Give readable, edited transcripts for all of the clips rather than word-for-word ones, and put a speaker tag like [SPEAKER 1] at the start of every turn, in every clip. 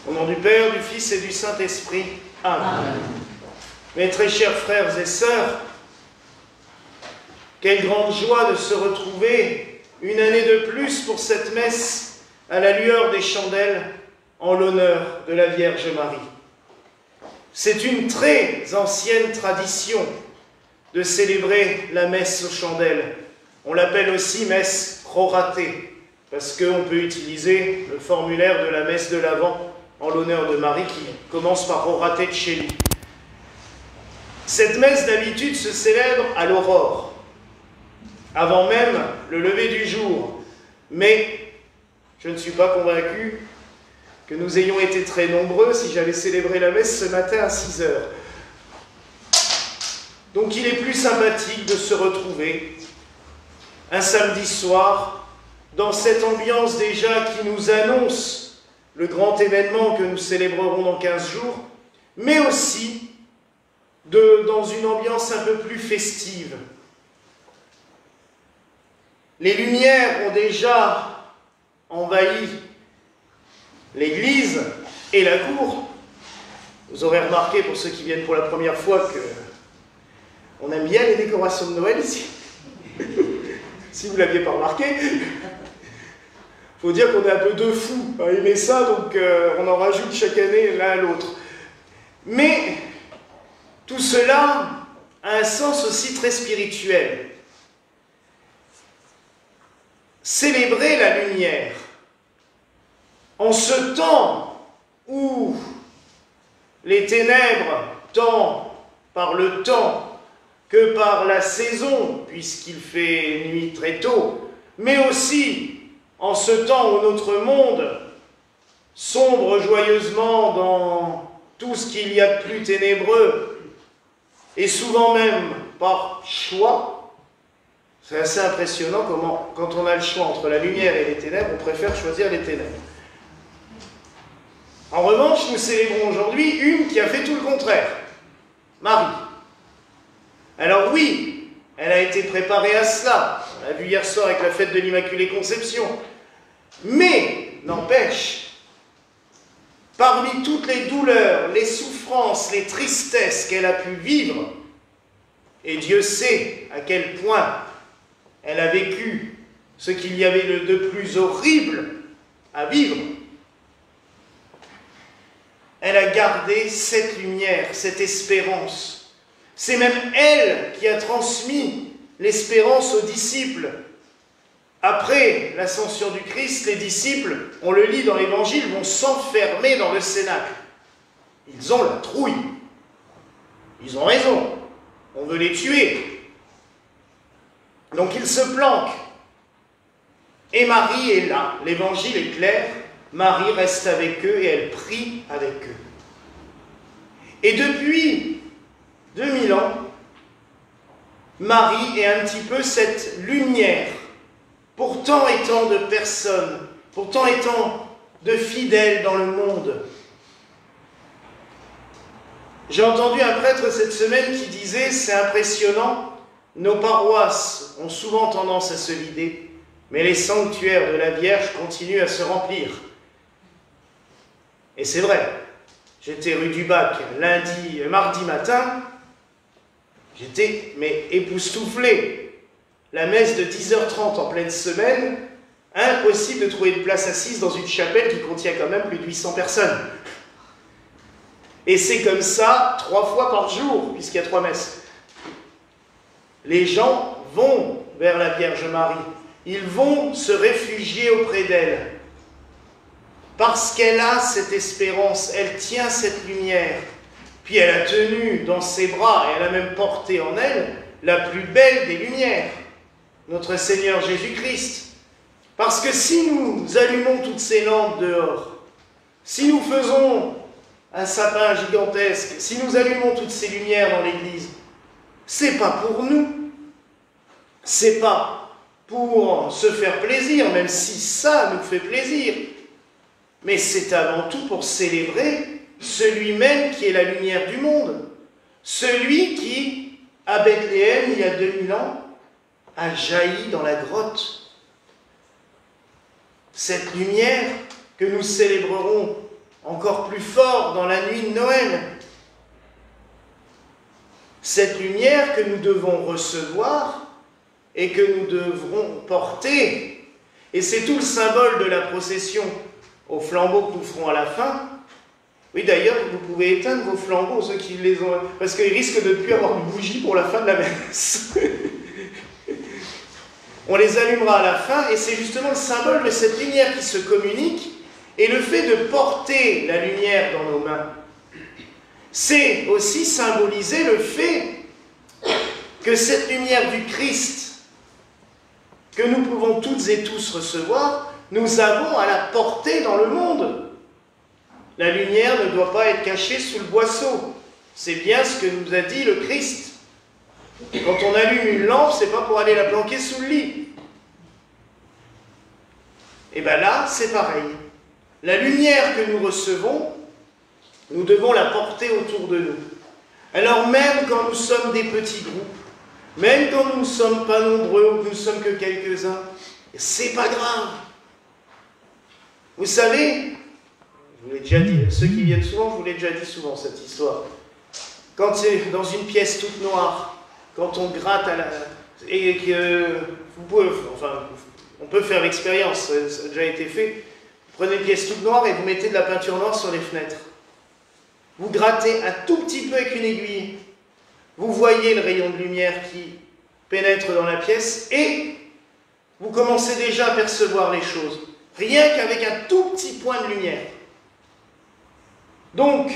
[SPEAKER 1] Au nom du Père, du Fils et du Saint-Esprit. Amen. Amen. Mes très chers frères et sœurs, quelle grande joie de se retrouver une année de plus pour cette messe à la lueur des chandelles en l'honneur de la Vierge Marie. C'est une très ancienne tradition de célébrer la messe aux chandelles. On l'appelle aussi messe proratée, parce qu'on peut utiliser le formulaire de la messe de l'Avent en l'honneur de Marie qui commence par Proratée de chez lui. Cette messe d'habitude se célèbre à l'aurore, avant même le lever du jour. Mais je ne suis pas convaincu que nous ayons été très nombreux si j'avais célébré la messe ce matin à 6 heures. Donc il est plus sympathique de se retrouver un samedi soir dans cette ambiance déjà qui nous annonce le grand événement que nous célébrerons dans 15 jours, mais aussi dans une ambiance un peu plus festive. Les lumières ont déjà envahi l'église et la cour. Vous aurez remarqué, pour ceux qui viennent pour la première fois, qu'on aime bien les décorations de Noël ici. Si vous ne l'aviez pas remarqué, il faut dire qu'on est un peu deux fous à aimer ça, donc on en rajoute chaque année l'un à l'autre. Mais tout cela a un sens aussi très spirituel. Célébrer la lumière en ce temps où les ténèbres, tant par le temps que par la saison, puisqu'il fait nuit très tôt, mais aussi en ce temps où notre monde sombre joyeusement dans tout ce qu'il y a de plus ténébreux, et souvent même par choix. C'est assez impressionnant comment, quand on a le choix entre la lumière et les ténèbres, on préfère choisir les ténèbres. En revanche, nous célébrons aujourd'hui une qui a fait tout le contraire, Marie. Alors oui, elle a été préparée à cela, on l'a vu hier soir avec la fête de l'Immaculée Conception, mais, n'empêche, parmi toutes les douleurs, les souffrances, les tristesses qu'elle a pu vivre, et Dieu sait à quel point elle a vécu ce qu'il y avait de plus horrible à vivre, elle a gardé cette lumière, cette espérance. C'est même elle qui a transmis l'espérance aux disciples. Après l'ascension du Christ, les disciples, on le lit dans l'Évangile, vont s'enfermer dans le cénacle. Ils ont la trouille. Ils ont raison. On veut les tuer. Donc ils se planquent. Et Marie est là. L'Évangile est clair. Marie reste avec eux et elle prie avec eux. Et depuis 2000 ans, Marie est un petit peu cette lumière pour tant et tant de personnes, pour tant et tant de fidèles dans le monde. J'ai entendu un prêtre cette semaine qui disait « C'est impressionnant, nos paroisses ont souvent tendance à se vider, mais les sanctuaires de la Vierge continuent à se remplir. » Et c'est vrai, j'étais rue du Bac mardi matin, j'étais époustouflé. La messe de 10h30 en pleine semaine, impossible de trouver une place assise dans une chapelle qui contient quand même plus de 800 personnes. Et c'est comme ça 3 fois par jour, puisqu'il y a 3 messes. Les gens vont vers la Vierge Marie. Ils vont se réfugier auprès d'elle. Parce qu'elle a cette espérance, elle tient cette lumière. Puis elle a tenu dans ses bras, et elle a même porté en elle la plus belle des lumières, notre Seigneur Jésus-Christ. Parce que si nous allumons toutes ces lampes dehors, si nous faisons un sapin gigantesque, si nous allumons toutes ces lumières dans l'église, c'est pas pour nous, c'est pas pour se faire plaisir, même si ça nous fait plaisir, mais c'est avant tout pour célébrer celui même qui est la lumière du monde, celui qui, à Bethléem, il y a 2000 ans, a jailli dans la grotte. Cette lumière que nous célébrerons encore plus fort dans la nuit de Noël. Cette lumière que nous devons recevoir et que nous devrons porter. Et c'est tout le symbole de la procession aux flambeaux que nous ferons à la fin. Oui, d'ailleurs, vous pouvez éteindre vos flambeaux, ceux qui les ont... Parce qu'ils risquent de ne plus avoir de bougies pour la fin de la messe. On les allumera à la fin, et c'est justement le symbole de cette lumière qui se communique, et le fait de porter la lumière dans nos mains. C'est aussi symboliser le fait que cette lumière du Christ, que nous pouvons toutes et tous recevoir, nous avons à la porter dans le monde. La lumière ne doit pas être cachée sous le boisseau. C'est bien ce que nous a dit le Christ. Quand on allume une lampe, c'est pas pour aller la planquer sous le lit. Et bien là, c'est pareil. La lumière que nous recevons, nous devons la porter autour de nous. Alors même quand nous sommes des petits groupes, même quand nous ne sommes pas nombreux ou que nous ne sommes que quelques-uns, c'est pas grave. Vous savez, je vous l'ai déjà dit, ceux qui viennent souvent, je vous l'ai déjà dit souvent cette histoire. Quand c'est dans une pièce toute noire, quand on gratte à la... et que vous pouvez, enfin, on peut faire l'expérience, ça a déjà été fait. Vous prenez une pièce toute noire et vous mettez de la peinture noire sur les fenêtres. Vous grattez un tout petit peu avec une aiguille. Vous voyez le rayon de lumière qui pénètre dans la pièce et vous commencez déjà à percevoir les choses. Rien qu'avec un tout petit point de lumière. Donc,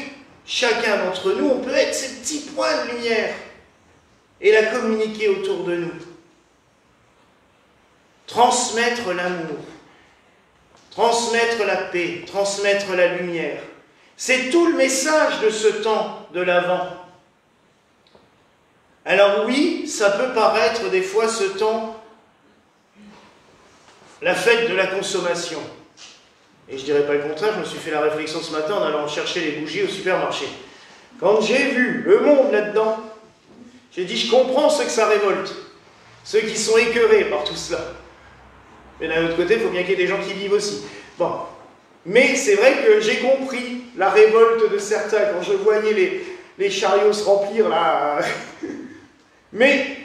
[SPEAKER 1] chacun d'entre nous, on peut être ces petits points de lumière et la communiquer autour de nous. Transmettre l'amour, transmettre la paix, transmettre la lumière. C'est tout le message de ce temps de l'Avent. Alors oui, ça peut paraître des fois ce temps, la fête de la consommation. Et je ne dirais pas le contraire, je me suis fait la réflexion ce matin en allant chercher les bougies au supermarché. Quand j'ai vu le monde là-dedans, j'ai dit, je comprends ceux que ça révolte, ceux qui sont écœurés par tout cela. Mais d'un autre côté, il faut bien qu'il y ait des gens qui vivent aussi. Bon. Mais c'est vrai que j'ai compris la révolte de certains quand je voyais les chariots se remplir là. Mais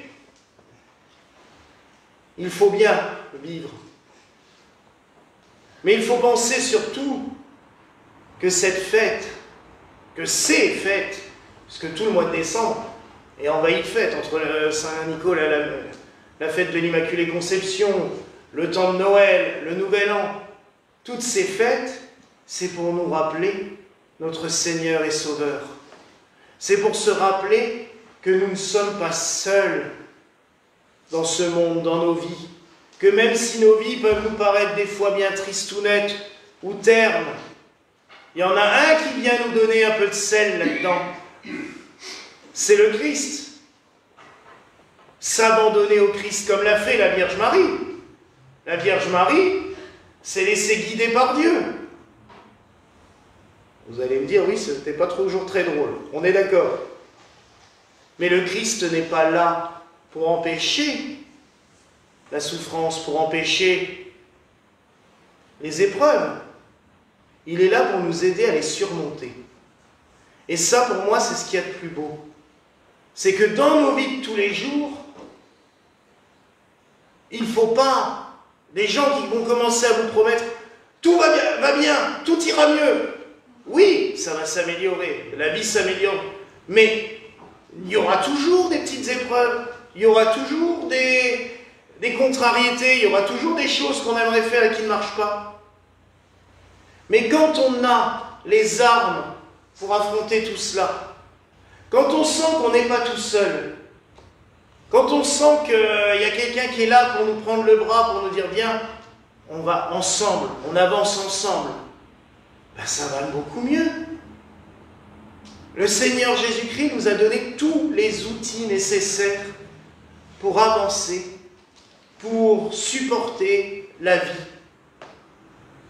[SPEAKER 1] il faut bien vivre. Mais il faut penser surtout que cette fête, que ces fêtes, puisque tout le mois de décembre est envahi de fêtes, entre Saint-Nicolas, la fête de l'Immaculée Conception, le temps de Noël, le Nouvel An, toutes ces fêtes, c'est pour nous rappeler notre Seigneur et Sauveur. C'est pour se rappeler que nous ne sommes pas seuls dans ce monde, dans nos vies. Que même si nos vies peuvent nous paraître des fois bien tristounettes ou ternes, il y en a un qui vient nous donner un peu de sel là-dedans. C'est le Christ. S'abandonner au Christ comme l'a fait la Vierge Marie. La Vierge Marie s'est laissée guider par Dieu. Vous allez me dire, oui, ce n'était pas toujours très drôle. On est d'accord. Mais le Christ n'est pas là pour empêcher la souffrance, pour empêcher les épreuves. Il est là pour nous aider à les surmonter. Et ça, pour moi, c'est ce qu'il y a de plus beau. C'est que dans nos vies de tous les jours, il ne faut pas des gens qui vont commencer à vous promettre « tout va bien, tout ira mieux ». Oui, ça va s'améliorer, la vie s'améliore, mais il y aura toujours des petites épreuves, il y aura toujours des contrariétés, il y aura toujours des choses qu'on aimerait faire et qui ne marchent pas. Mais quand on a les armes pour affronter tout cela, quand on sent qu'on n'est pas tout seul, quand on sent qu'il y a quelqu'un qui est là pour nous prendre le bras, pour nous dire « Viens, on va ensemble, on avance ensemble », ben ça va beaucoup mieux. Le Seigneur Jésus-Christ nous a donné tous les outils nécessaires pour avancer, pour supporter la vie.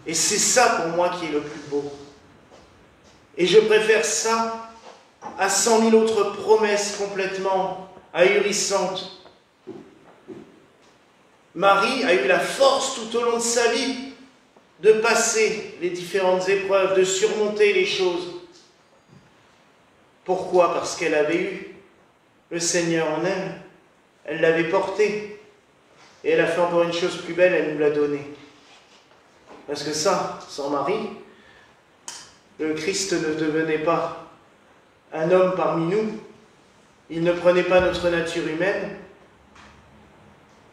[SPEAKER 1] Et c'est ça pour moi qui est le plus beau. Et je préfère ça à 100 000 autres promesses complètement ahurissantes. Marie a eu la force tout au long de sa vie de passer les différentes épreuves, de surmonter les choses. Pourquoi? Parce qu'elle avait eu le Seigneur en elle, elle l'avait porté, et elle a fait encore une chose plus belle, elle nous l'a donné. Parce que ça, sans Marie, le Christ ne devenait pas un homme parmi nous, il ne prenait pas notre nature humaine,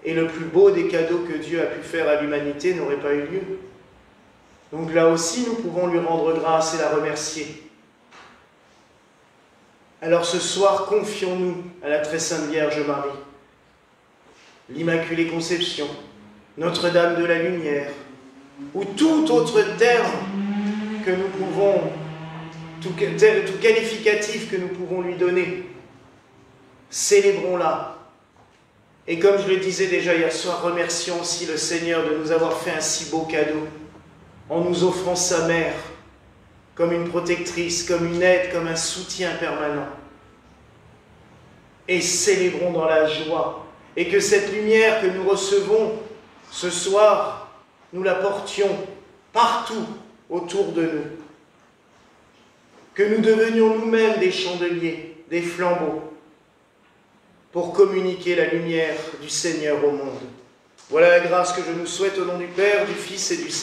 [SPEAKER 1] et le plus beau des cadeaux que Dieu a pu faire à l'humanité n'aurait pas eu lieu. Donc là aussi, nous pouvons lui rendre grâce et la remercier. Alors ce soir, confions-nous à la très sainte Vierge Marie, l'Immaculée Conception, Notre-Dame de la Lumière, ou tout autre terme que nous pouvons, tout qualificatif que nous pouvons lui donner. Célébrons-la. Et comme je le disais déjà hier soir, remercions aussi le Seigneur de nous avoir fait un si beau cadeau, en nous offrant sa mère, comme une protectrice, comme une aide, comme un soutien permanent. Et célébrons dans la joie, et que cette lumière que nous recevons ce soir, nous la portions partout autour de nous. Que nous devenions nous-mêmes des chandeliers, des flambeaux, pour communiquer la lumière du Seigneur au monde. Voilà la grâce que je nous souhaite au nom du Père, du Fils et du Saint-Esprit.